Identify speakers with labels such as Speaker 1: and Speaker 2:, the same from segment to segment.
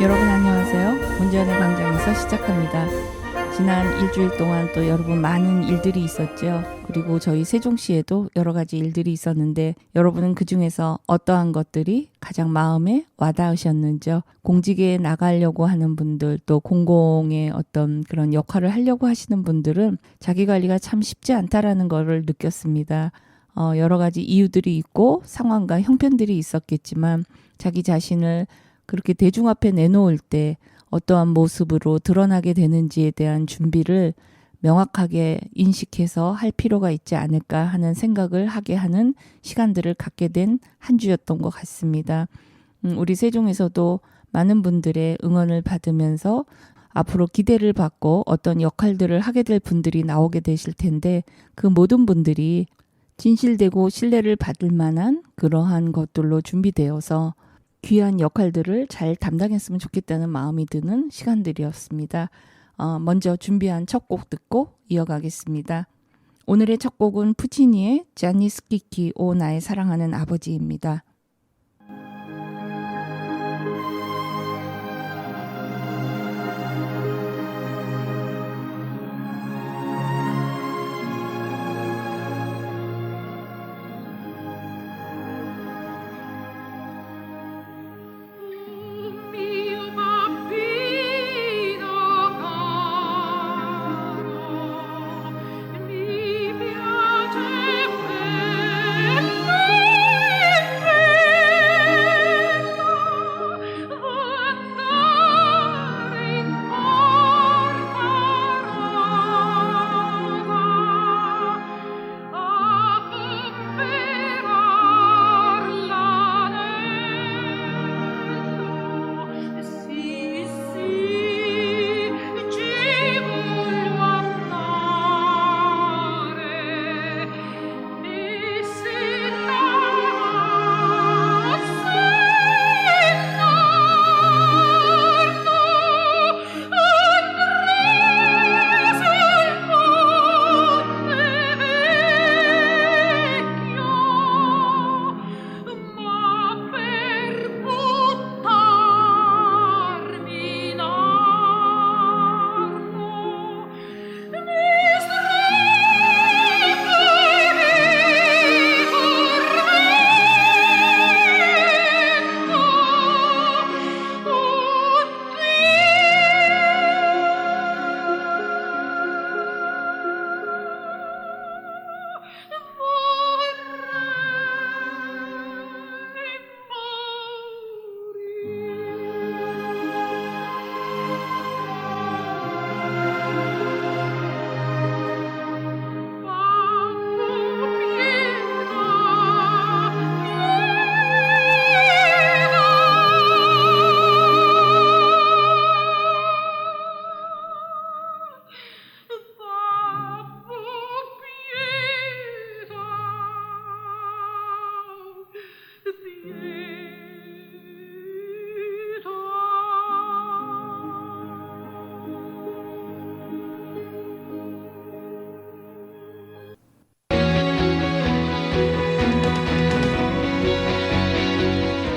Speaker 1: 여러분 안녕하세요. 문제연의 광장에서 시작합니다. 지난 일주일 동안 또 여러분 많은 일들이 있었죠. 그리고 저희 세종시에도 여러 가지 일들이 있었는데 여러분은 그중에서 어떠한 것들이 가장 마음에 와닿으셨는지요? 공직에 나가려고 하는 분들, 또 공공의 어떤 그런 역할을 하려고 하시는 분들은 자기관리가 참 쉽지 않다라는 것을 느꼈습니다. 여러 가지 이유들이 있고 상황과 형편들이 있었겠지만 자기 자신을 그렇게 대중 앞에 내놓을 때 어떠한 모습으로 드러나게 되는지에 대한 준비를 명확하게 인식해서 할 필요가 있지 않을까 하는 생각을 하게 하는 시간들을 갖게 된 한 주였던 것 같습니다. 우리 세종에서도 많은 분들의 응원을 받으면서 앞으로 기대를 받고 어떤 역할들을 하게 될 분들이 나오게 되실 텐데 그 모든 분들이 진실되고 신뢰를 받을 만한 그러한 것들로 준비되어서 귀한 역할들을 잘 담당했으면 좋겠다는 마음이 드는 시간들이었습니다. 먼저 준비한 첫 곡 듣고 이어가겠습니다. 오늘의 첫 곡은 푸치니의 자니 스키키 오 나의 사랑하는 아버지입니다.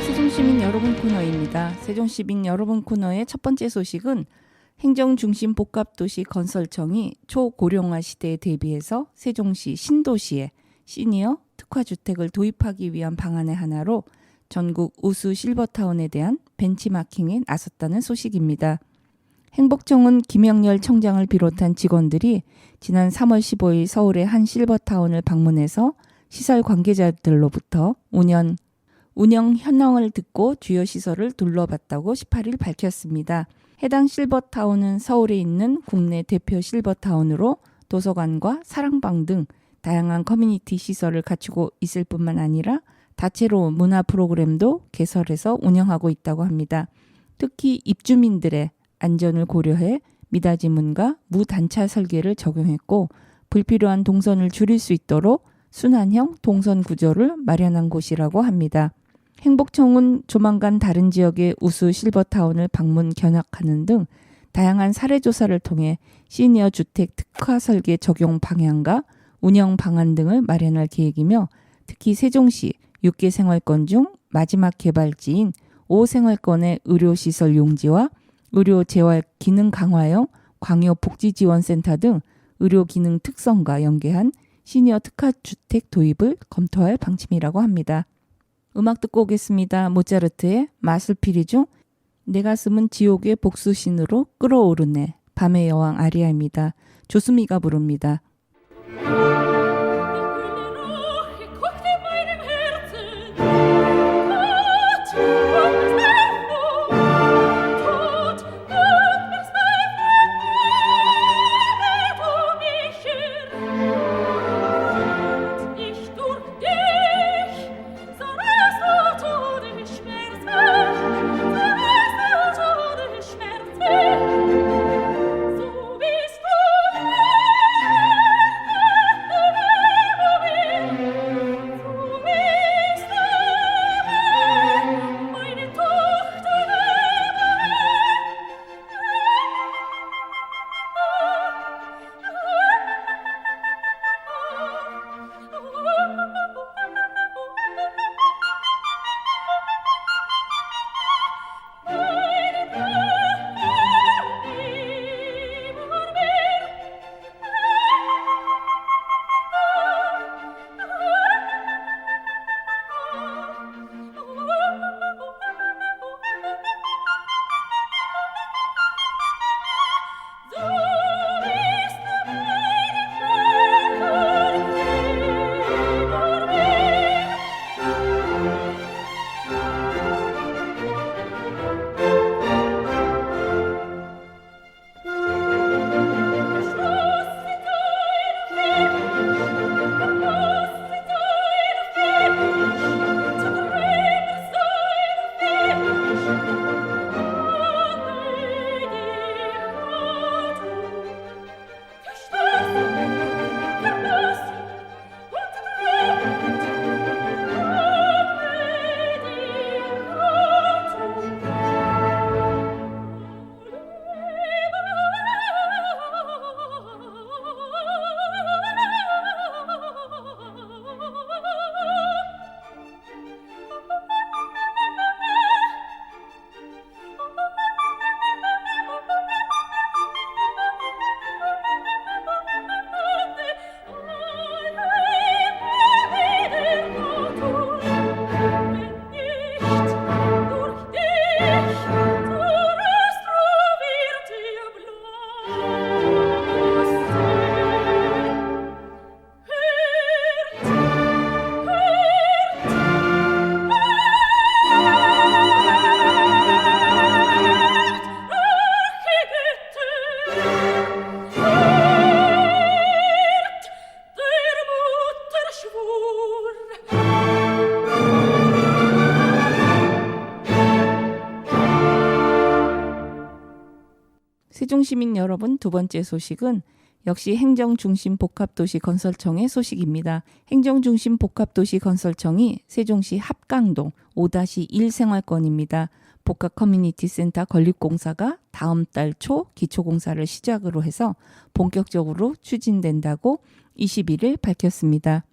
Speaker 1: 세종시민 여러분 코너입니다. 세종시민 여러분 코너의 첫 번째 소식은 행정중심 복합도시 건설청이 초고령화 시대에 대비해서 세종시 신도시에 시니어 특화주택을 도입하기 위한 방안의 하나로 전국 우수 실버타운에 대한 벤치마킹에 나섰다는 소식입니다. 행복청은 김영렬 청장을 비롯한 직원들이 지난 3월 15일 서울의 한 실버타운을 방문해서 시설 관계자들로부터 운영 현황을 듣고 주요 시설을 둘러봤다고 18일 밝혔습니다. 해당 실버타운은 서울에 있는 국내 대표 실버타운으로 도서관과 사랑방 등 다양한 커뮤니티 시설을 갖추고 있을 뿐만 아니라 다채로운 문화 프로그램도 개설해서 운영하고 있다고 합니다. 특히 입주민들의 안전을 고려해 미닫이 문과 무단차 설계를 적용했고 불필요한 동선을 줄일 수 있도록 순환형 동선 구조를 마련한 곳이라고 합니다. 행복청은 조만간 다른 지역의 우수 실버타운을 방문 견학하는 등 다양한 사례조사를 통해 시니어 주택 특화 설계 적용 방향과 운영 방안 등을 마련할 계획이며 특히 세종시 6개 생활권 중 마지막 개발지인 5생활권의 의료시설 용지와 의료 재활 기능 강화형 광역복지지원센터 등 의료 기능 특성과 연계한 시니어 특화주택 도입을 검토할 방침이라고 합니다. 음악 듣고 오겠습니다. 모차르트의 마술피리 중 내 가슴은 지옥의 복수신으로 끓어오르네. 밤의 여왕 아리아입니다. 조수미가 부릅니다. 세종시민 여러분, 두 번째 소식은 역시 행정중심복합도시건설청의 소식입니다. 행정중심복합도시건설청이 세종시 합강동 5-1 생활권입니다. 복합커뮤니티센터 건립공사가 다음 달 초 기초공사를 시작으로 해서 본격적으로 추진된다고 21일 밝혔습니다.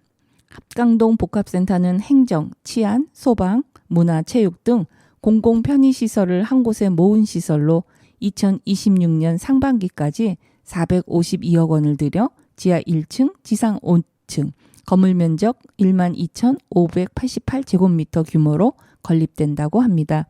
Speaker 1: 합강동 복합센터는 행정, 치안, 소방, 문화, 체육 등 공공편의시설을 한 곳에 모은 시설로 2026년 상반기까지 452억 원을 들여 지하 1층, 지상 5층, 건물 면적 12,588제곱미터 규모로 건립된다고 합니다.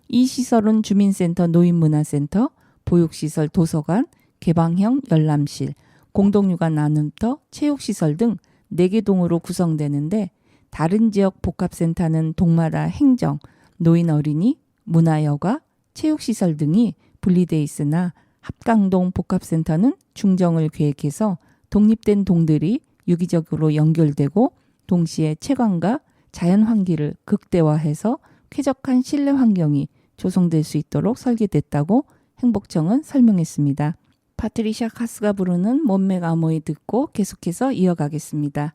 Speaker 1: 이 시설은 주민센터, 노인문화센터, 보육시설, 도서관, 개방형 열람실, 공동유관 나눔터, 체육시설 등 4개 동으로 구성되는데 다른 지역 복합센터는 동마다 행정, 노인 어린이, 문화여가, 체육시설 등이 분리돼 있으나 합강동 복합센터는 중정을 계획해서 독립된 동들이 유기적으로 연결되고 동시에 채광과 자연환기를 극대화해서 쾌적한 실내 환경이 조성될 수 있도록 설계됐다고 행복청은 설명했습니다. 파트리샤 카스가 부르는 몸매가 아모이 듣고 계속해서 이어가겠습니다.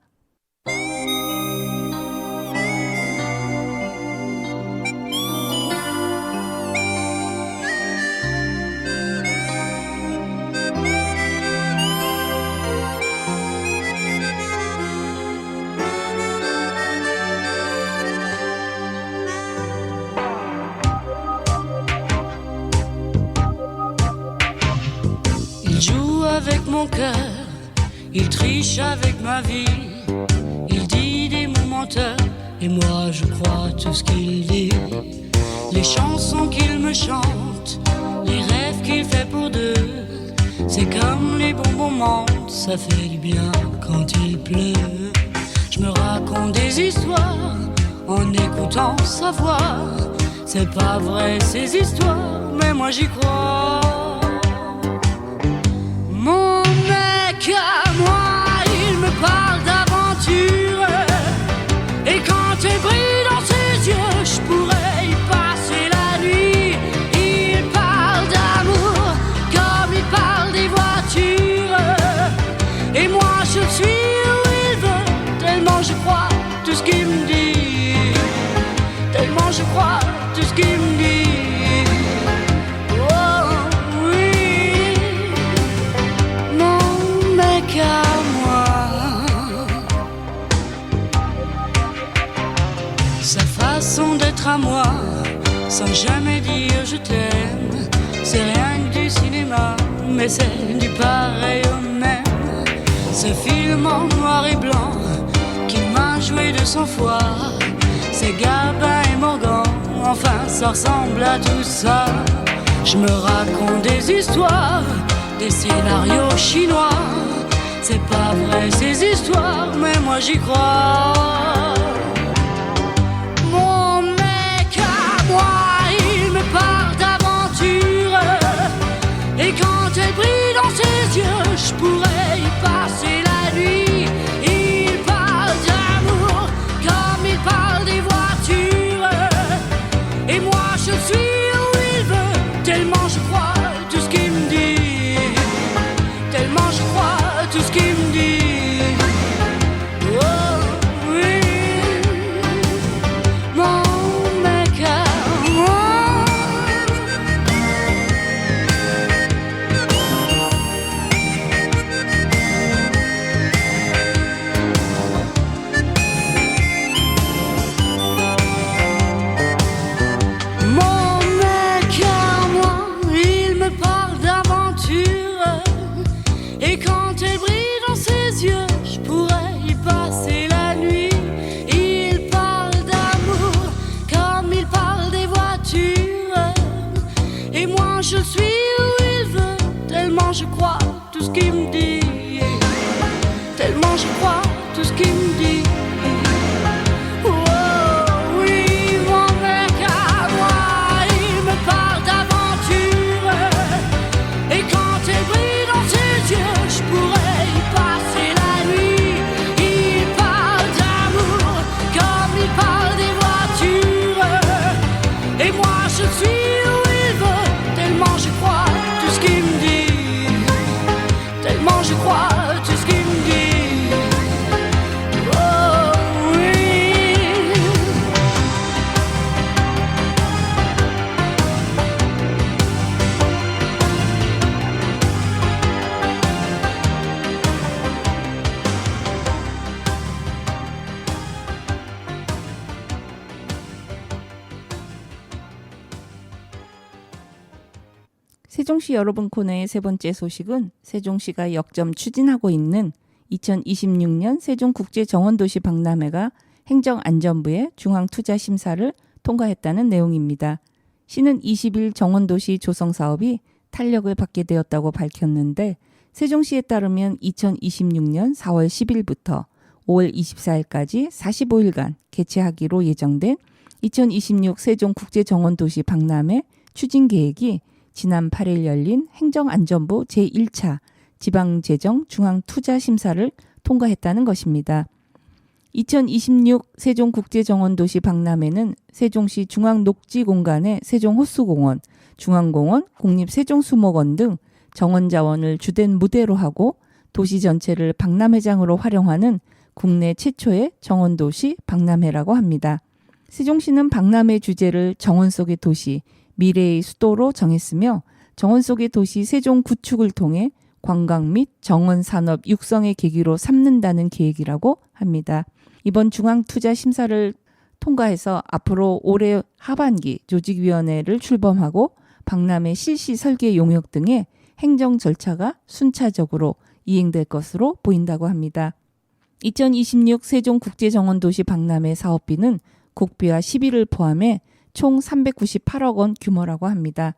Speaker 2: mon cœur, il triche avec ma vie. Il dit des mots menteurs, et moi je crois tout ce qu'il dit. Les chansons qu'il me chante, les rêves qu'il fait pour deux, c'est comme les bons moments, ça fait du bien quand il pleut. Je me raconte des histoires en écoutant sa voix. C'est pas vrai ces histoires, mais moi j'y crois. Mon mec à moi, il me parle d'aventure, et quand elle brille dans ses yeux, je pourrais y passer la nuit. Il parle d'amour comme il parle des voitures, et moi je suis où il veut, tellement je crois tout ce qu'il me dit, tellement je crois tout ce qu'il me dit. Sa façon d'être à moi, sans jamais dire je t'aime, c'est rien que du cinéma, mais c'est du pareil au même. Ce film en noir et blanc qui m'a joué de sang-froid, c'est Gabin et Morgan, enfin ça ressemble à tout ça. Je me raconte des histoires, des scénarios chinois. C'est pas vrai ces histoires, mais moi j'y crois. Mon mec à moi, il me parle d'aventure, et quand elle brille dans ses yeux, je pourrais y passer la nuit. Il parle d'amour comme il parle des voitures, et moi je suis où il veut, tellement je crois tout ce qu'il me dit, tellement je crois tout ce qu'il me dit. Oh oui, mon mec à moi. Mon mec à moi, il me parle d'aventure, et quand elle brille dans ses yeux, je pourrais y passer la nuit. Il parle d'amour comme il parle des voitures, et moi je suis où il veut, tellement je crois tout ce qu'il me dit, tellement je crois tout ce qu'il me dit. Oh oui, mon mec à moi, il me parle d'aventure, et quand elle brille dans ses yeux, je pourrais y passer la nuit. Il parle d'amour comme il parle des voitures, et moi je suis où il veut, tellement je crois tout ce qu'il me dit, tellement je crois tout ce qu'il me dit. Oh oui.
Speaker 1: 세종시 여러분 코너의 세 번째 소식은 세종시가 역점 추진하고 있는 2026년 세종국제정원도시 박람회가 행정안전부의 중앙투자심사를 통과했다는 내용입니다. 시는 20일 정원도시 조성사업이 탄력을 받게 되었다고 밝혔는데, 세종시에 따르면 2026년 4월 10일부터 5월 24일까지 45일간 개최하기로 예정된 2026 세종국제정원도시 박람회 추진계획이 지난 8일 열린 행정안전부 제1차 지방재정 중앙투자심사를 통과했다는 것입니다. 2026 세종국제정원도시 박람회는 세종시 중앙녹지공간의 세종호수공원, 중앙공원, 국립세종수목원 등 정원자원을 주된 무대로 하고 도시 전체를 박람회장으로 활용하는 국내 최초의 정원도시 박람회라고 합니다. 세종시는 박람회 주제를 정원 속의 도시, 미래의 수도로 정했으며, 정원 속의 도시 세종 구축을 통해 관광 및 정원 산업 육성의 계기로 삼는다는 계획이라고 합니다. 이번 중앙투자 심사를 통과해서 앞으로 올해 하반기 조직위원회를 출범하고 박람회 실시 설계 용역 등의 행정 절차가 순차적으로 이행될 것으로 보인다고 합니다. 2026 세종국제정원도시 박람회 사업비는 국비와 시비를 포함해 총 398억 원 규모라고 합니다.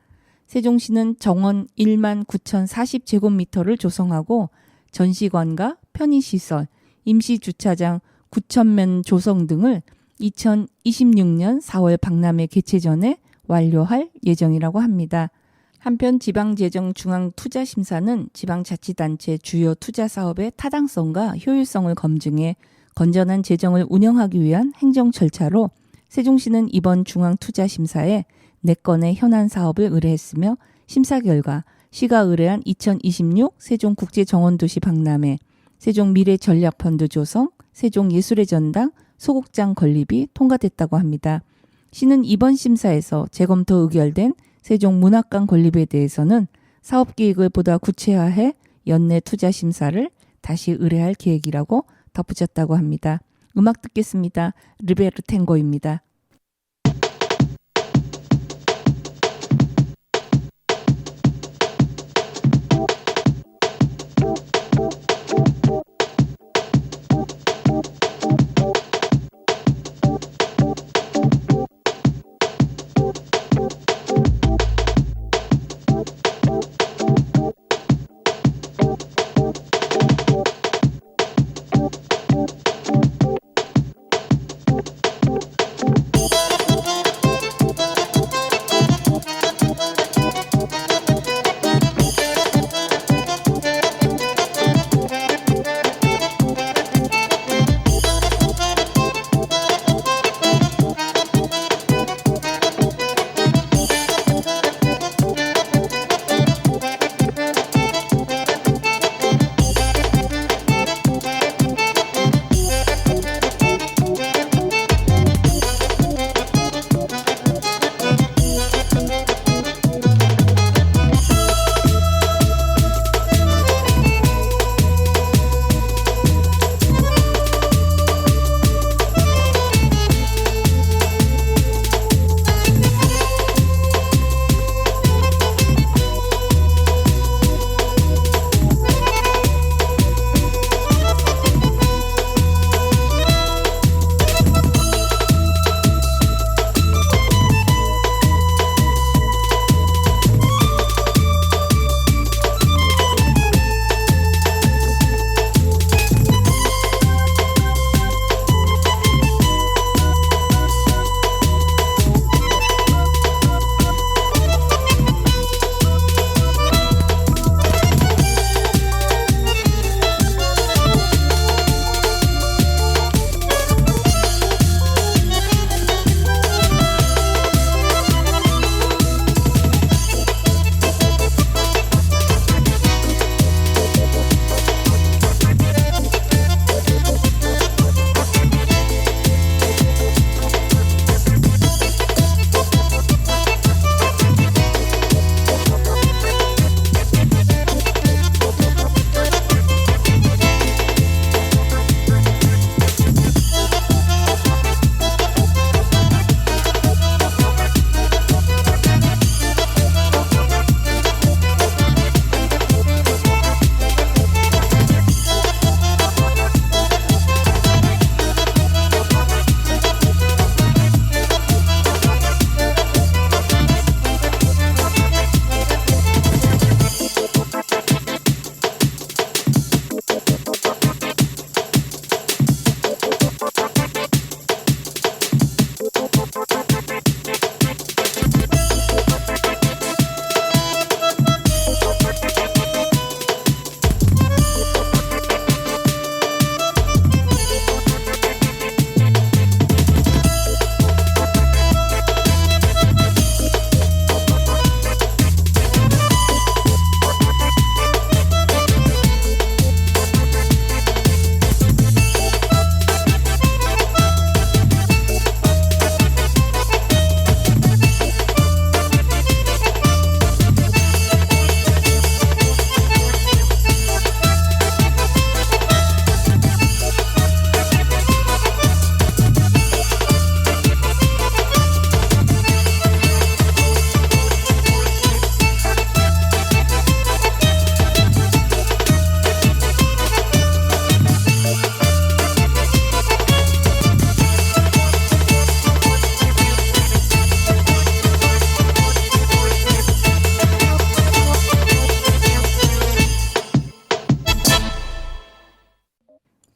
Speaker 1: 세종시는 정원 1만 9,040제곱미터를 조성하고 전시관과 편의시설, 임시주차장 9,000면 조성 등을 2026년 4월 박람회 개최 전에 완료할 예정이라고 합니다. 한편 지방재정중앙투자심사는 지방자치단체 주요 투자사업의 타당성과 효율성을 검증해 건전한 재정을 운영하기 위한 행정 절차로 세종시는 이번 중앙투자심사에 4건의 현안 사업을 의뢰했으며 심사 결과 시가 의뢰한 2026 세종국제정원도시 박람회, 세종미래전략펀드 조성, 세종예술의 전당, 소극장 건립이 통과됐다고 합니다. 시는 이번 심사에서 재검토 의결된 세종문학관 건립에 대해서는 사업계획을 보다 구체화해 연내 투자심사를 다시 의뢰할 계획이라고 덧붙였다고 합니다. 음악 듣겠습니다. 르베르 탱고입니다.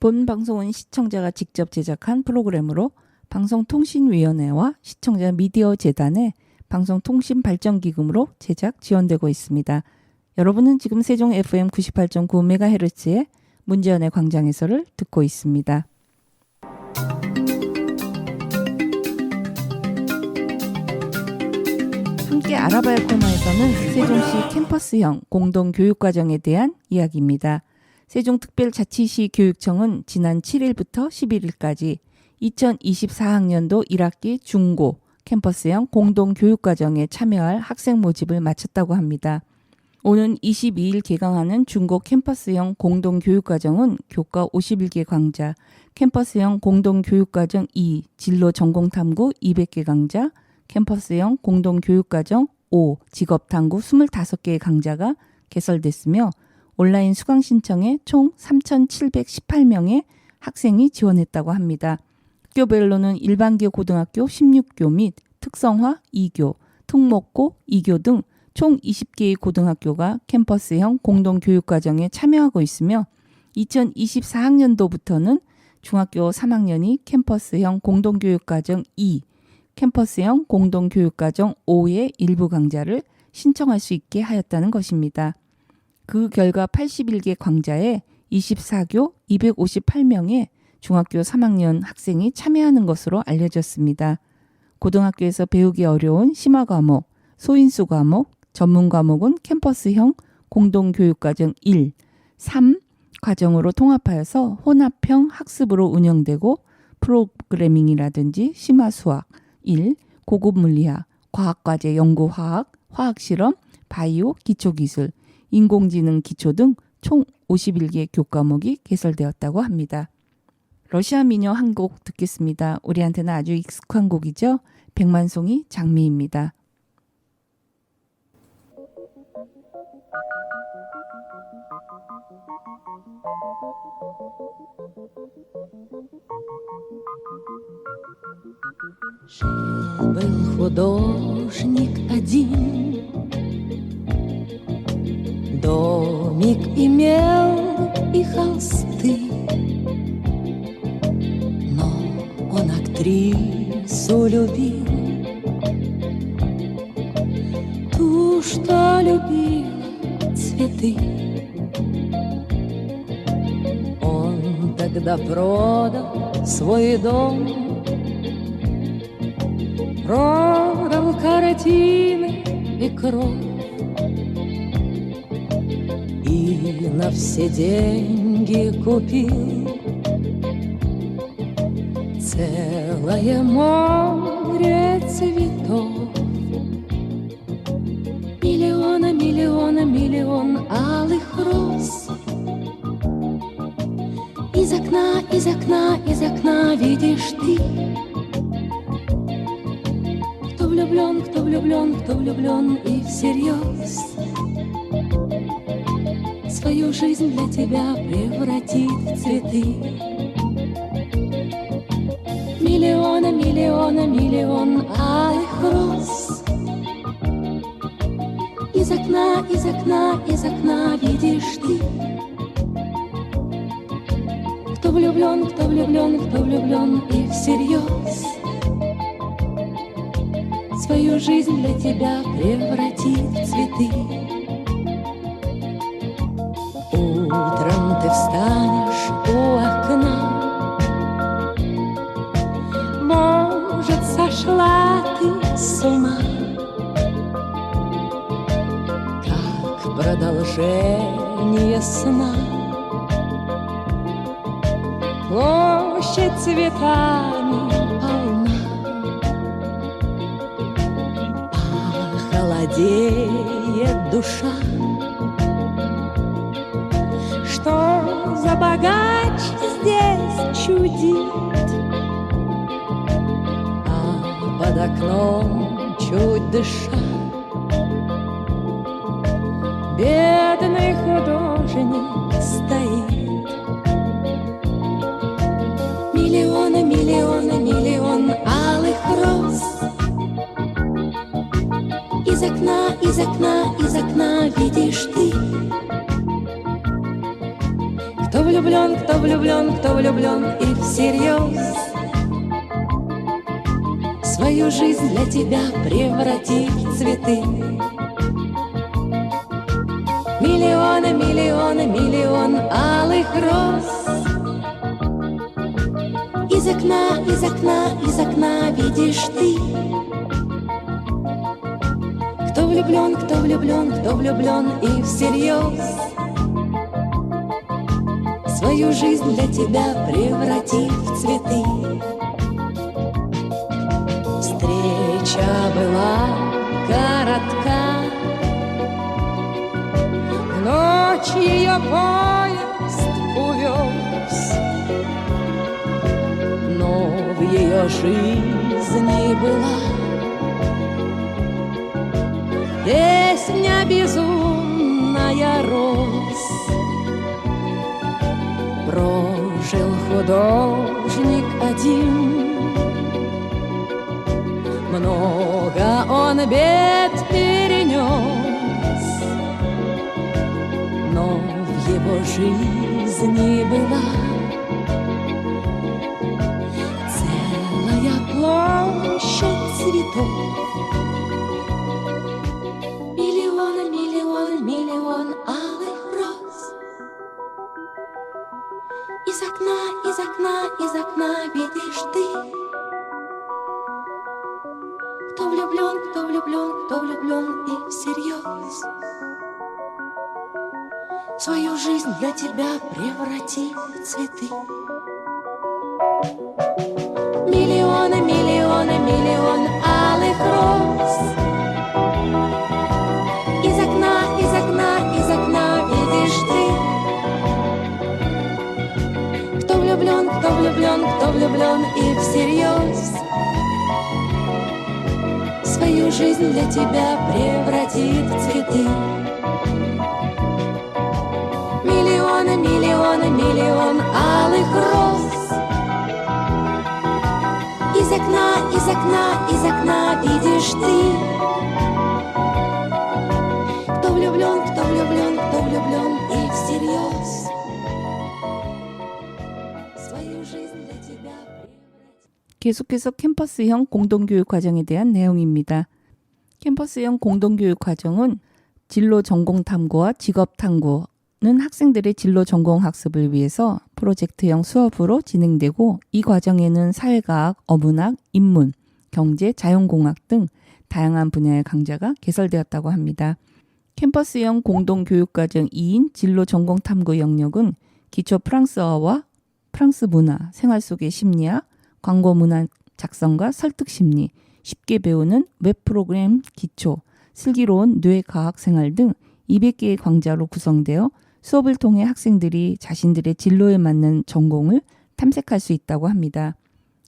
Speaker 1: 본 방송은 시청자가 직접 제작한 프로그램으로 방송통신위원회와 시청자 미디어 재단의 방송통신발전기금으로 제작 지원되고 있습니다. 여러분은 지금 세종 FM 98.9MHz의 문제연의 광장에서를 듣고 있습니다. 함께 알아봐야 할 코너에서는 세종시 캠퍼스형 공동교육과정에 대한 이야기입니다. 세종특별자치시 교육청은 지난 7일부터 11일까지 2024학년도 1학기 중고 캠퍼스형 공동교육과정에 참여할 학생 모집을 마쳤다고 합니다. 오는 22일 개강하는 중고 캠퍼스형 공동교육과정은 교과 51개 강좌, 캠퍼스형 공동교육과정 2 진로 전공탐구 200개 강좌, 캠퍼스형 공동교육과정 5 직업탐구 25개의 강좌가 개설됐으며 온라인 수강 신청에 총 3,718명의 학생이 지원했다고 합니다. 학교별로는 일반계 고등학교 16교 및 특성화 2교, 특목고 2교 등 총 20개의 고등학교가 캠퍼스형 공동교육과정에 참여하고 있으며 2024학년도부터는 중학교 3학년이 캠퍼스형 공동교육과정 2, 캠퍼스형 공동교육과정 5의 일부 강좌를 신청할 수 있게 하였다는 것입니다. 그 결과 81개 강좌에 24교 258명의 중학교 3학년 학생이 참여하는 것으로 알려졌습니다. 고등학교에서 배우기 어려운 심화 과목, 소인수 과목, 전문 과목은 캠퍼스형 공동교육과정 1, 3 과정으로 통합하여서 혼합형 학습으로 운영되고 프로그래밍이라든지 심화 수학 1, 고급 물리학, 과학과제 연구화학, 화학실험, 바이오, 기초기술, 인공지능 기초 등 총 51개 교과목이 개설되었다고 합니다. 러시아 민요 한 곡 듣겠습니다. 우리한테는 아주 익숙한 곡이죠. 백만송이 장미입니다.
Speaker 2: Жил-был художник один, домик имел и холсты, но он актрису любил, ту, что любила цветы. Он тогда продал свой дом, продал картины и кровь, и на все деньги купил целое море цветов. Миллиона, миллиона, миллион алых роз. Из окна, из окна, из окна видишь ты. Кто влюблен, кто влюблен, кто влюблен и всерьез свою жизнь для тебя превратит в цветы. Миллиона, миллиона, миллион алых роз. Из окна, из окна, из окна видишь ты. Кто влюблен, кто влюблен, кто влюблен и всерьез свою жизнь для тебя превратит в цветы. Утром ты встанешь у окна, может, сошла ты с ума, как продолжение сна. Площадь цветами полна, похолодеет душа. Что за богач здесь чудит, а под окном чуть дыша бедный художник стоит. Миллиона, миллиона, миллион алых роз. Из окна, из окна, из окна видишь ты. Кто влюблен,
Speaker 3: кто влюблен и всерьез свою жизнь для тебя превратит в цветы. Миллионы, миллионы, миллион алых роз. Из окна, из окна, из окна видишь ты. Кто влюблен, кто влюблен, кто влюблен и всерьез свою жизнь для тебя превратит в цветы. Встреча была коротка, в ночь ее поезд увез, но в ее жизни была песня безумная роз. Прожил художник один, много он бед перенес, но в его жизни была целая площадь цветов. Миллионы, миллионы, миллион алых роз. Из окна, из окна, из окна видишь ты. Кто влюблен, кто влюблен, кто влюблен и всерьез свою жизнь для тебя преврати в цветы. Миллионы, миллионы, миллион алых роз. Из окна, из окна, из окна видишь ты. Кто влюблен, кто влюблен, кто влюблен и всерьез свою жизнь для тебя превратит в цветы. Миллионы, миллионы, миллион алых роз. Из окна, из окна, из окна видишь ты. Кто влюблен, кто влюблен, кто влюблен и всерьез свою жизнь для тебя превратит.
Speaker 1: 계속해서 캠퍼스형 공동교육 과정에 대한 내용입니다. 캠퍼스형 공동교육 과정은 진로 전공 탐구와 직업 탐구는 학생들의 진로 전공 학습을 위해서 프로젝트형 수업으로 진행되고, 이 과정에는 사회과학, 어문학, 인문, 경제, 자연공학 등 다양한 분야의 강좌가 개설되었다고 합니다. 캠퍼스형 공동교육과정 2인 진로 전공 탐구 영역은 기초 프랑스어와 프랑스 문화, 생활 속의 심리학, 광고 문화 작성과 설득 심리, 쉽게 배우는 웹 프로그램 기초, 슬기로운 뇌과학 생활 등 200개의 강좌로 구성되어 수업을 통해 학생들이 자신들의 진로에 맞는 전공을 탐색할 수 있다고 합니다.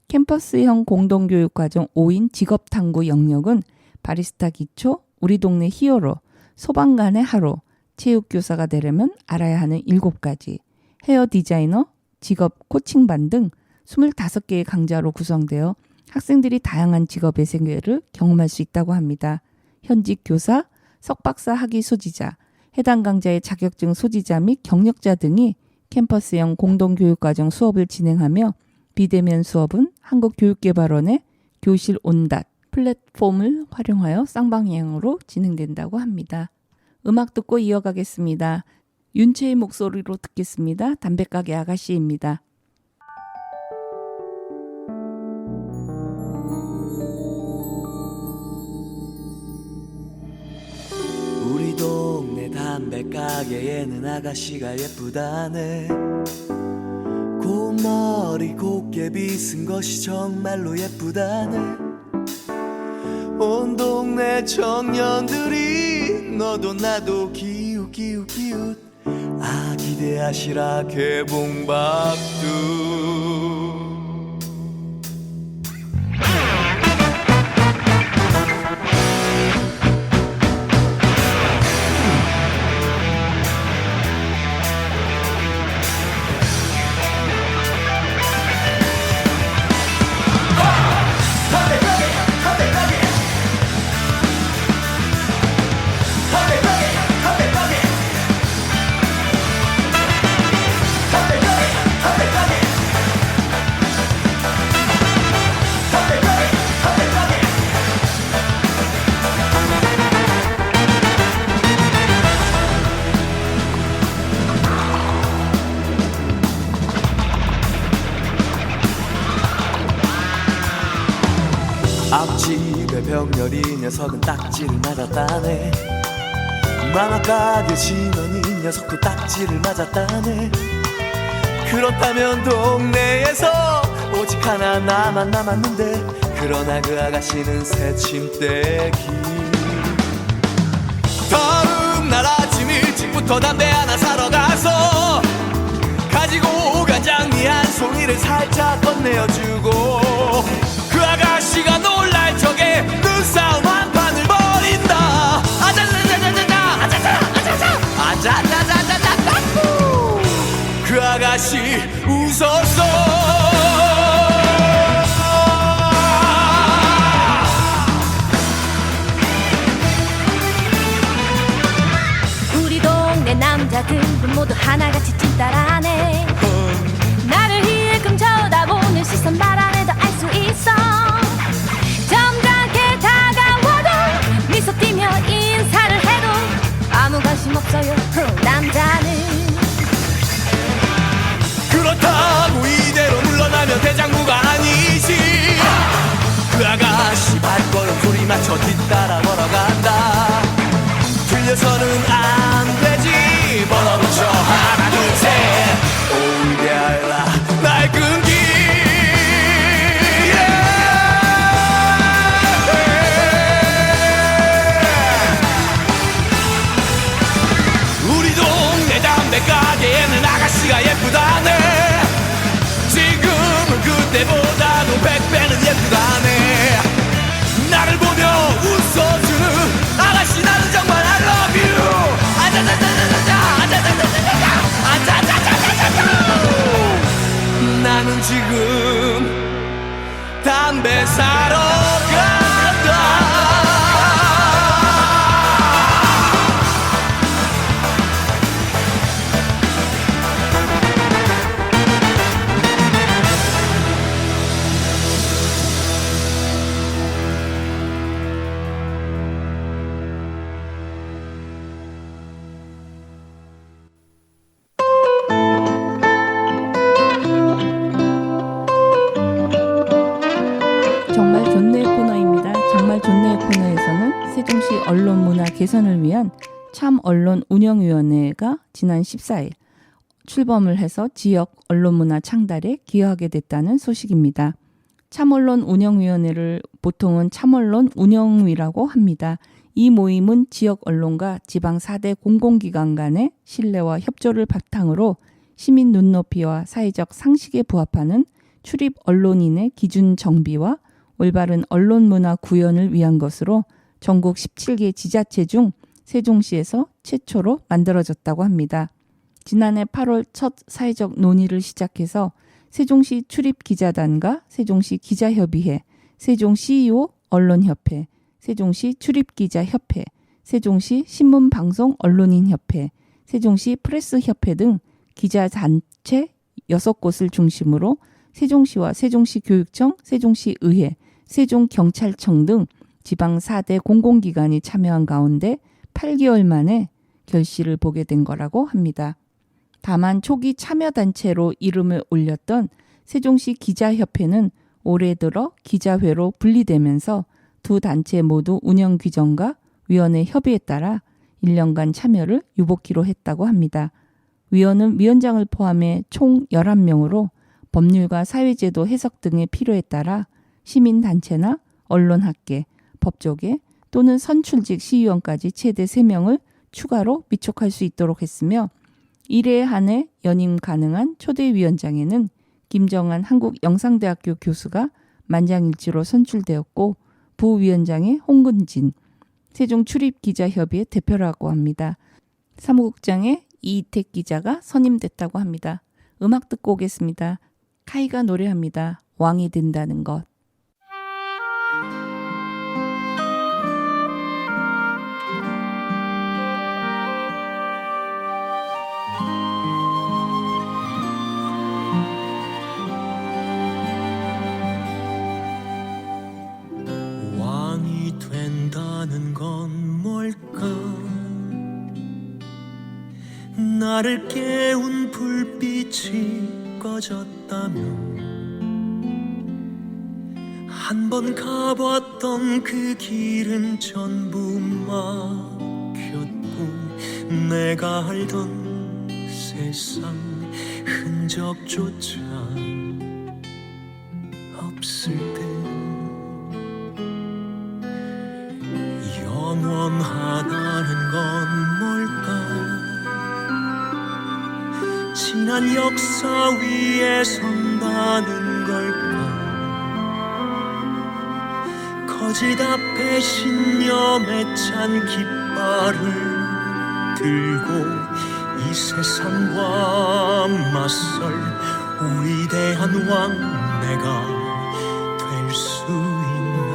Speaker 1: 캠퍼스형 공동교육과정 5인 직업탐구 영역은 바리스타 기초, 우리 동네 히어로, 소방관의 하루, 체육교사가 되려면 알아야 하는 7가지, 헤어 디자이너, 직업 코칭반 등 25개의 강좌로 구성되어 학생들이 다양한 직업의 세계를 경험할 수 있다고 합니다. 현직 교사, 석박사 학위 소지자, 해당 강좌의 자격증 소지자 및 경력자 등이 캠퍼스형 공동교육과정 수업을 진행하며, 비대면 수업은 한국교육개발원의 교실 온닷 플랫폼을 활용하여 쌍방향으로 진행된다고 합니다. 음악 듣고 이어가겠습니다. 윤채의 목소리로 듣겠습니다. 담배가게 아가씨입니다.
Speaker 4: 우리 동네 담배가게에는 아가씨가 예쁘다네. 고머리 곱게 빗은 것이 정말로 예쁘다네. 온 동네 청년들이 너도 나도 기웃 기웃 기웃 아기대하시라 개봉박두. 앞집에 병렬이 녀석은 딱지를 맞았다네. 만화가게 신원이 녀석도 딱지를 맞았다네. 그렇다면 동네에서 오직 하나 나만 남았는데, 그러나 그 아가씨는 새침대기. 다음 날 아침 일찍부터 담배 하나 사러 가서 가지고 간 장미 한 송이를 살짝 건네어주고, 그 아가씨가 놀랄 적에 눈싸움 한 판을 벌인다. 아자자자자자자 아자자자자자 아자자자자자. 그 아가씨 웃었어.
Speaker 3: 우리 동네 남자들은 모두 하나같이 찐따라네. 나를 힐끔 쳐다보는 시선 말 안 해도 알 수 있어. 점잖게 다가와도 미소 띠며 인사를 해도 아무 관심 없어요 남자는.
Speaker 4: 그렇다고 이대로 물러나면 대장부가 아니지. 그 아가씨 발걸음 소리 맞춰 뒤따라 걸어간다. 틀려서는 안 되지. 번호붙여 하나 둘셋 올려라 날 끈기. 우리 동네 담배 가게에는 아가씨가 예쁘다네. 지금은 그때보다도 100배는 예쁘다네. 나를 보며 웃어주는 아가씨 나는 정말 I love you. 아자자자자자 아자자자자자 아자자자자자. 나는 지금 담배 사러 간다.
Speaker 1: 정말 좋네 코너입니다. 정말 좋네 코너에서는 세종시 언론 문화 개선을 위한 참언론운영위원회가 지난 14일 출범을 해서 지역 언론 문화 창달에 기여하게 됐다는 소식입니다. 참언론운영위원회를 보통은 참언론운영위라고 합니다. 이 모임은 지역 언론과 지방 4대 공공기관 간의 신뢰와 협조를 바탕으로 시민 눈높이와 사회적 상식에 부합하는 출입 언론인의 기준 정비와 올바른 언론 문화 구현을 위한 것으로 전국 17개 지자체 중 세종시에서 최초로 만들어졌다고 합니다. 지난해 8월 첫 사회적 논의를 시작해서 세종시 출입기자단과 세종시 기자협의회, 세종시 CEO 언론협회, 세종시 출입기자협회, 세종시 신문방송 언론인협회, 세종시 프레스협회 등 기자단체 6곳을 중심으로 세종시와 세종시 교육청, 세종시 의회, 세종경찰청 등 지방 4대 공공기관이 참여한 가운데 8개월 만에 결실을 보게 된 거라고 합니다. 다만 초기 참여단체로 이름을 올렸던 세종시 기자협회는 올해 들어 기자회로 분리되면서 두 단체 모두 운영 규정과 위원회 협의에 따라 1년간 참여를 유복키로 했다고 합니다. 위원은 위원장을 포함해 총 11명으로 법률과 사회제도 해석 등의 필요에 따라 시민단체나 언론학계, 법조계 또는 선출직 시의원까지 최대 3명을 추가로 위촉할 수 있도록 했으며 1회 한해 연임 가능한 초대위원장에는 김정한 한국영상대학교 교수가 만장일치로 선출되었고 부위원장에 홍근진, 세종출입기자협의회 대표라고 합니다. 사무국장에 이희택 기자가 선임됐다고 합니다. 음악 듣고 오겠습니다. 카이가 노래합니다. 왕이 된다는 것.
Speaker 4: 왕이 된다는 건 뭘까? 나를 깨운 불빛이 꺼졌다면
Speaker 5: 한 번 가봤던 그 길은 전부 막혔고 내가 알던 세상 흔적조차 없을 때 영원하다는 건 뭘까? 지난 역사 위에 선다는 걸까? 거짓 앞에 신념에 찬 깃발을 들고 이 세상과 맞설 위대한 왕래가 될 수 있나?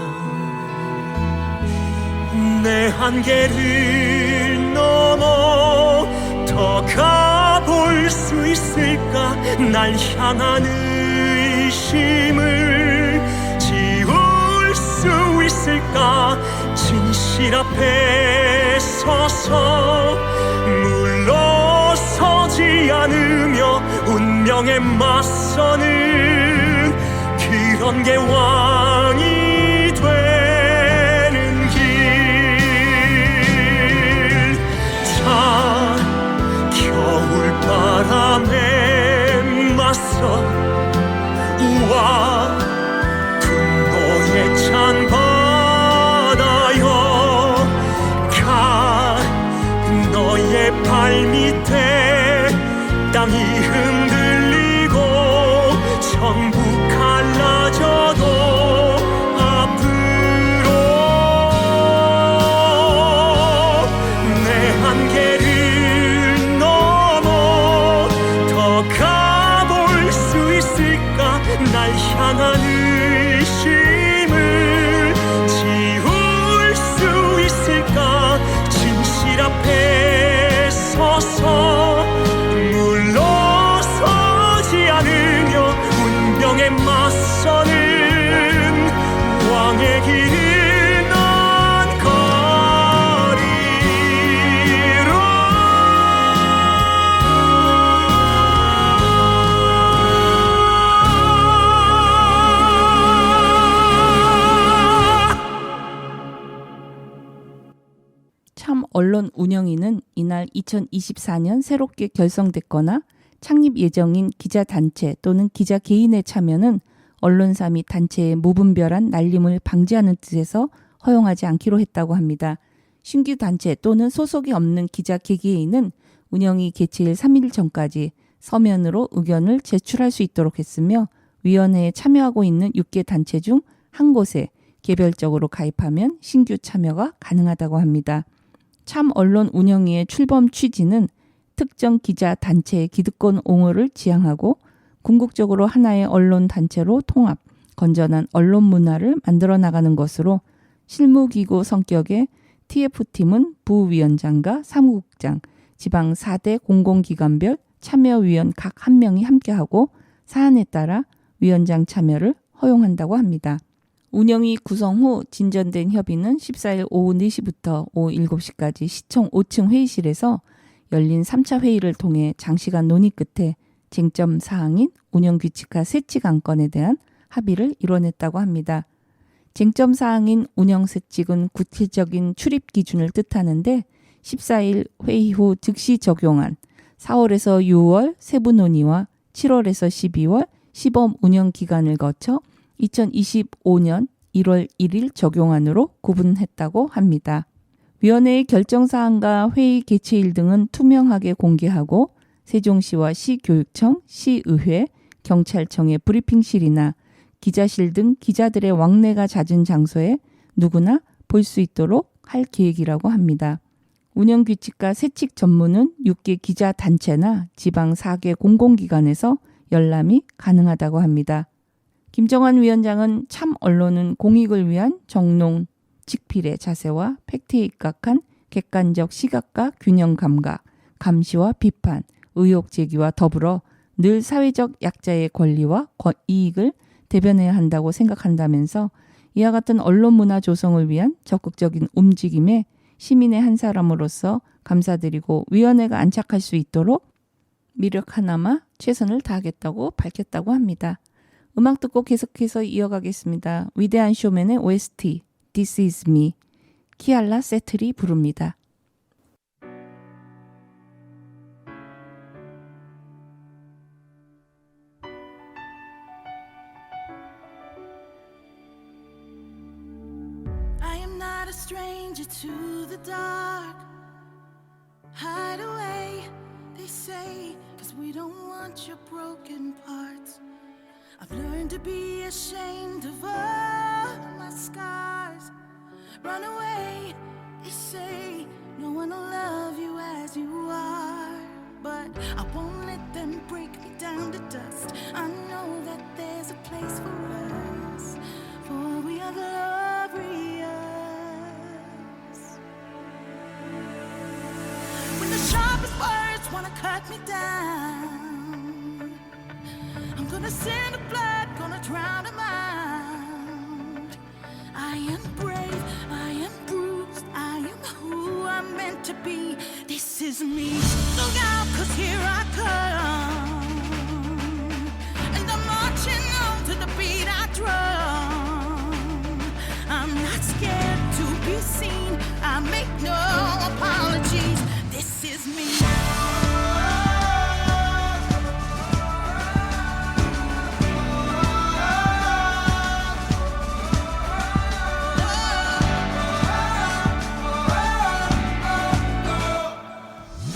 Speaker 5: 내 한계를 넘어 더 가볼 수 있을까? 날 향한 의심을 지울 수 있을까? 진실 앞에 서서 물러서지 않으며 운명에 맞서는 그런 게 왕이 되는 길. 자, 겨울바람에 맞서 우와 분노에 찬 바다여 가 너의 발밑에 땅이 흔들리고 전부 갈라져도 앞으로 내 한계를 넘어 더 가볼 수 있을까? 날 향한 의심을 지울 수 있을까? 진실 앞에 서서 물러서지 않으며 운명에 맞서는 왕의 길을 난
Speaker 1: 참 언론 운영위는 이날 2024년 새롭게 결성됐거나 창립 예정인 기자단체 또는 기자 개인의 참여는 언론사 및 단체의 무분별한 날림을 방지하는 뜻에서 허용하지 않기로 했다고 합니다. 신규 단체 또는 소속이 없는 기자 개개인은 운영위 개최일 3일 전까지 서면으로 의견을 제출할 수 있도록 했으며 위원회에 참여하고 있는 6개 단체 중 한 곳에 개별적으로 가입하면 신규 참여가 가능하다고 합니다. 참 언론 운영위의 출범 취지는 특정 기자 단체의 기득권 옹호를 지향하고 궁극적으로 하나의 언론 단체로 통합, 건전한 언론 문화를 만들어 나가는 것으로 실무기구 성격의 TF팀은 부위원장과 사무국장, 지방 4대 공공기관별 참여위원 각 1명이 함께하고 사안에 따라 위원장 참여를 허용한다고 합니다. 운영위 구성 후 진전된 협의는 14일 오후 4시부터 오후 7시까지 시청 5층 회의실에서 열린 3차 회의를 통해 장시간 논의 끝에 쟁점 사항인 운영규칙화 세칙 안건에 대한 합의를 이뤄냈다고 합니다. 쟁점 사항인 운영 세칙은 구체적인 출입 기준을 뜻하는데 14일 회의 후 즉시 적용한 4월에서 6월 세부 논의와 7월에서 12월 시범 운영 기간을 거쳐 2025년 1월 1일 적용안으로 구분했다고 합니다. 위원회의 결정사항과 회의 개최일 등은 투명하게 공개하고 세종시와 시교육청, 시의회, 경찰청의 브리핑실이나 기자실 등 기자들의 왕래가 잦은 장소에 누구나 볼 수 있도록 할 계획이라고 합니다. 운영규칙과 세칙 전문은 6개 기자단체나 지방 4개 공공기관에서 열람이 가능하다고 합니다. 김정환 위원장은 참 언론은 공익을 위한 정론, 직필의 자세와 팩트에 입각한 객관적 시각과 균형 감각, 감시와 비판, 의혹 제기와 더불어 늘 사회적 약자의 권리와 이익을 대변해야 한다고 생각한다면서 이와 같은 언론 문화 조성을 위한 적극적인 움직임에 시민의 한 사람으로서 감사드리고 위원회가 안착할 수 있도록 미력 하나마 최선을 다하겠다고 밝혔다고 합니다. 음악 듣고 계속해서 이어가겠습니다. 위대한 쇼맨의 OST This Is Me 키알라 세틀이 부릅니다.
Speaker 2: I am not a stranger to the dark. Hide away, they say, 'cause we don't want your broken parts. I've learned to be ashamed of all my scars. Run away, they say, no one will love you as you are. But I won't let them break me down to dust. I know that there's a place for us, for we are glorious. When the sharpest words wanna cut me down, I'm gonna send the blood, gonna drown them out. I am brave, I am bruised, I am who I'm meant to be. This is me. Look out, 'cause here I come, and I'm marching on to the beat I drum. I'm not scared to be seen, I make no apologies. This is me.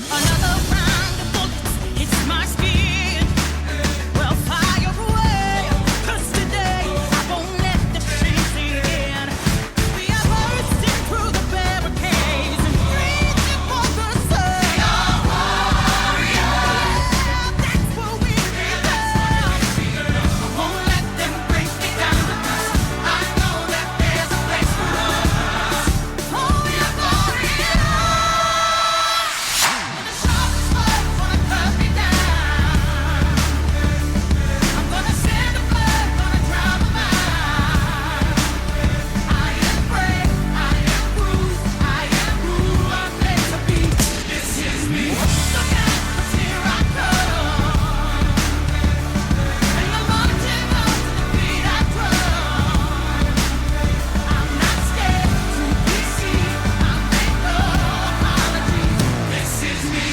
Speaker 2: Another round of bullets hits my skin. Well, fire away, 'cause today I won't let the shame sink in. We are bursting through the barricades and reaching for the sun. We are warriors. That's what we become. I won't let them break me down to dust. I know that there's a place for us. Oh, we are glorious. When the sharpest words wanna cut me down, I'm gonna send the blood, gonna drown them out. I am brave, I am bruised, I am who I'm meant to be. This is me. Look out, 'cause here I come, and I'm marching on to the beat I drum. I'm not scared to be seen, I make no apologies. This is me.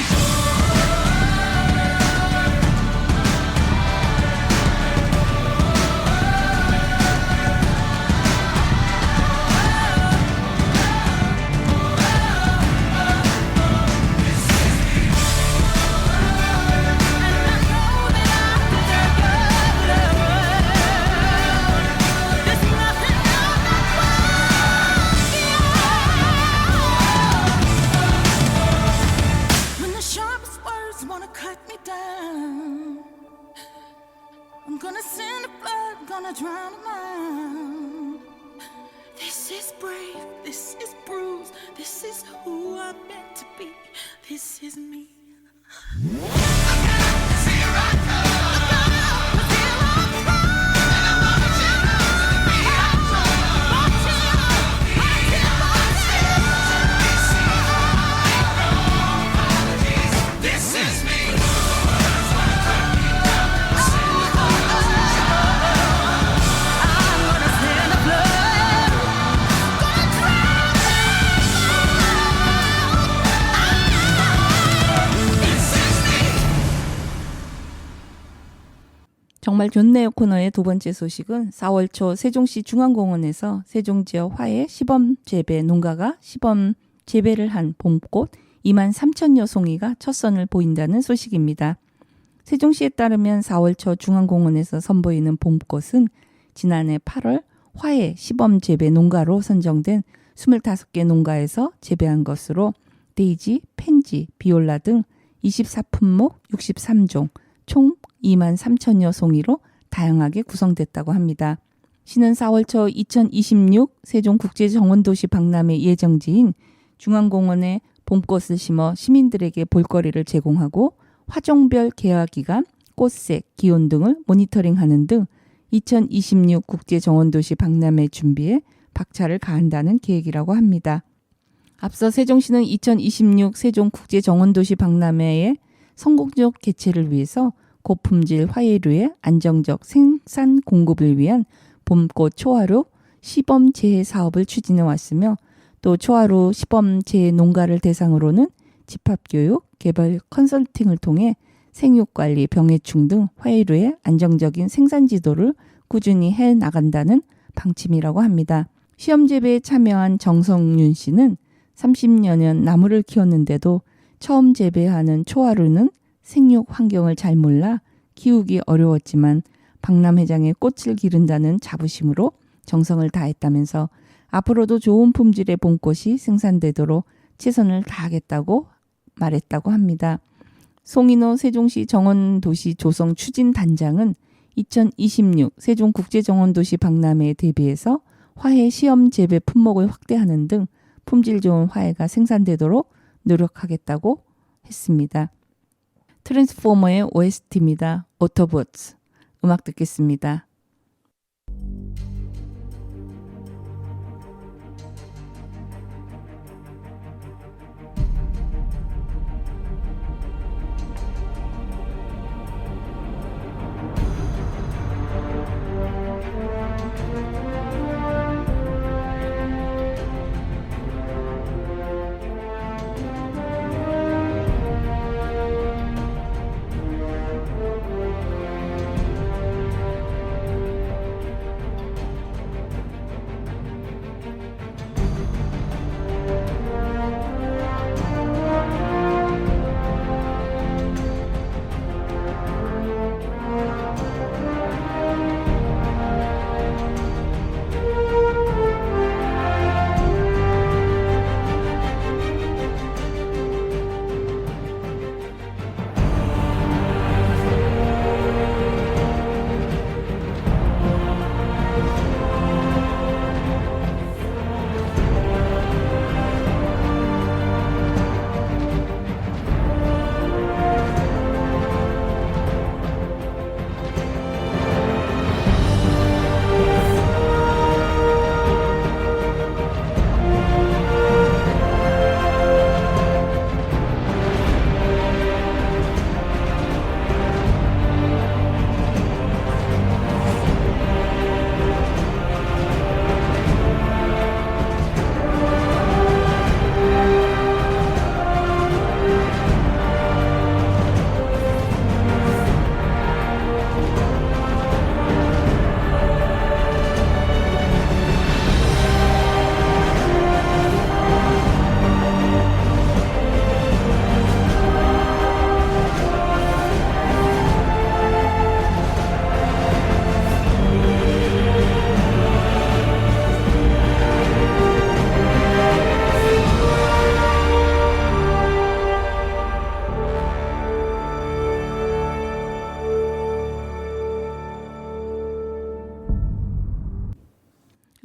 Speaker 2: When the sharpest words wanna cut me down, I'm gonna send the blood, gonna drown them out. This is brave, this is bruised, this is who I'm meant to be. This is me.
Speaker 1: 정말 좋네요 코너의 두 번째 소식은 4월 초 세종시 중앙공원에서 세종지역 화훼 시범 재배 농가가 시범 재배를 한 봄꽃 2만 3천여 송이가 첫 선을 보인다는 소식입니다. 세종시에 따르면 4월 초 중앙공원에서 선보이는 봄꽃은 지난해 8월 화훼 시범 재배 농가로 선정된 25개 농가에서 재배한 것으로 데이지, 펜지, 비올라 등 24품목 63종 총 2만 3천여 송이로 다양하게 구성됐다고 합니다. 시는 4월 초 2026 세종국제정원도시 박람회 예정지인 중앙공원에 봄꽃을 심어 시민들에게 볼거리를 제공하고 화종별 개화기간, 꽃색, 기온 등을 모니터링하는 등 2026 국제정원도시 박람회 준비에 박차를 가한다는 계획이라고 합니다. 앞서 세종시는 2026 세종국제정원도시 박람회의 성공적 개최를 위해서 고품질 화훼류의 안정적 생산 공급을 위한 봄꽃 초하루 시범 재해 사업을 추진해 왔으며 또 초하루 시범 재해 농가를 대상으로는 집합교육, 개발 컨설팅을 통해 생육관리, 병해충 등 화훼류의 안정적인 생산 지도를 꾸준히 해 나간다는 방침이라고 합니다. 시험 재배에 참여한 정성윤 씨는 30여 년 나무를 키웠는데도 처음 재배하는 초하루는 생육 환경을 잘 몰라 키우기 어려웠지만 박람회장에 꽃을 기른다는 자부심으로 정성을 다했다면서 앞으로도 좋은 품질의 봄꽃이 생산되도록 최선을 다하겠다고 말했다고 합니다. 송인호 세종시 정원도시 조성 추진단장은 2026 세종국제정원도시 박람회에 대비해서 화훼 시험 재배 품목을 확대하는 등 품질 좋은 화훼가 생산되도록 노력하겠다고 했습니다. 트랜스포머의 OST입니다. 오토보츠. 음악 듣겠습니다.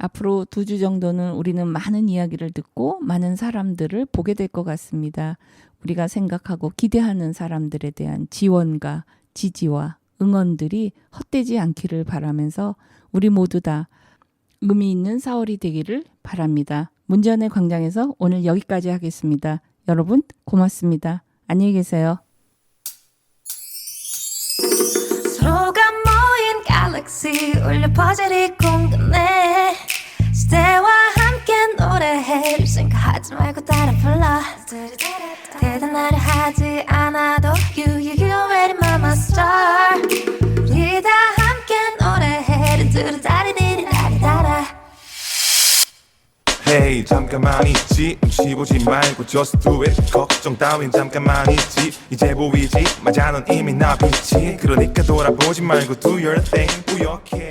Speaker 1: 앞으로 2주 정도는 우리는 많은 이야기를 듣고 많은 사람들을 보게 될 것 같습니다. 우리가 생각하고 기대하는 사람들에 대한 지원과 지지와 응원들이 헛되지 않기를 바라면서 우리 모두 다 의미 있는 4월이 되기를 바랍니다. 문전의 광장에서 오늘 여기까지 하겠습니다. 여러분 고맙습니다. 안녕히 계세요.
Speaker 3: 서로가 모인 갤럭시 울려 퍼즐이 궁금해 시대와 함께 노래해 생각하지 말고 따라 불러 대단하려 하지 않아도 You already my star 우리 다 함께 노래해 두루다리리리라리다라
Speaker 6: Hey 잠깐만 있지 눈치 보지 말고 just do it 걱정 따윈 잠깐만 있지 이제 보이지 맞아 넌 이미 나 빛이 그러니까 돌아보지 말고 do your thing 뿌옇게